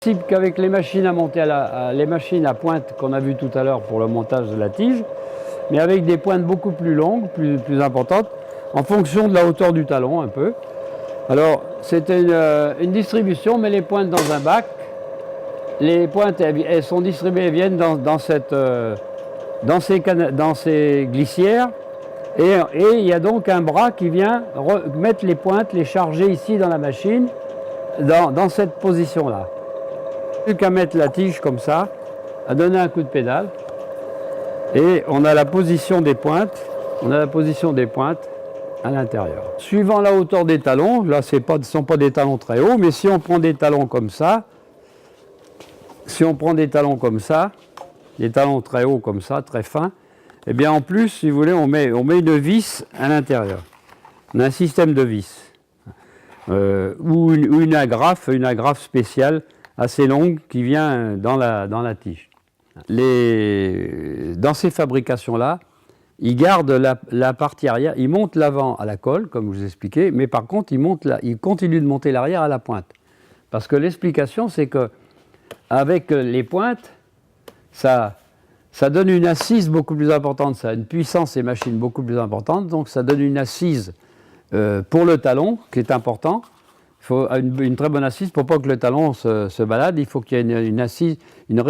principe qu'avec les machines à monter les machines à pointe qu'on a vues tout à l'heure pour le montage de la tige, mais avec des pointes beaucoup plus longues, plus importantes, en fonction de la hauteur du talon un peu. Alors c'était une distribution, mais les pointes dans un bac. Les pointes elles sont distribuées, elles viennent dans ces glissières. Et il y a donc un bras qui vient mettre les pointes, les charger ici dans la machine, dans cette position-là. Plus qu'à mettre la tige comme ça, à donner un coup de pédale. Et on a la position des pointes, à l'intérieur. Suivant la hauteur des talons, là ce ne sont pas des talons très hauts, mais si on prend des talons comme ça, des talons très hauts comme ça, très fins, et bien en plus, si vous voulez, on met une vis à l'intérieur. On a un système de vis. Ou une agrafe spéciale assez longue qui vient dans la tige. Dans ces fabrications-là, ils gardent la partie arrière, ils montent l'avant à la colle, comme je vous expliquais, mais par contre, ils continuent de monter l'arrière à la pointe. Parce que l'explication, c'est qu'avec les pointes, ça donne une assise beaucoup plus importante, ça a une puissance et machine beaucoup plus importante, donc ça donne une assise pour le talon, qui est important. Il faut une très bonne assise pour pas que le talon se balade. Il faut qu'il y ait une assise, une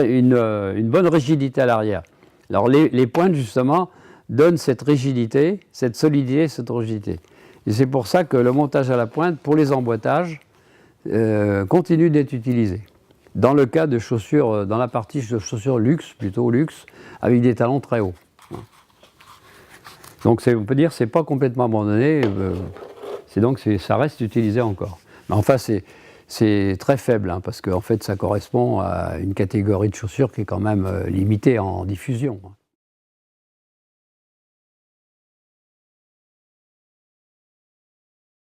bonne rigidité à l'arrière. Alors les pointes, justement, donnent cette rigidité, cette solidité, cette rigidité. Et c'est pour ça que le montage à la pointe, pour les emboîtages, continue d'être utilisé. Dans le cas de chaussures, dans la partie de chaussures luxe, plutôt luxe, avec des talons très hauts. Donc on peut dire que ce n'est pas complètement abandonné, ça reste utilisé encore. Mais enfin, c'est très faible, hein, parce qu'en fait, ça correspond à une catégorie de chaussures qui est quand même limitée en diffusion.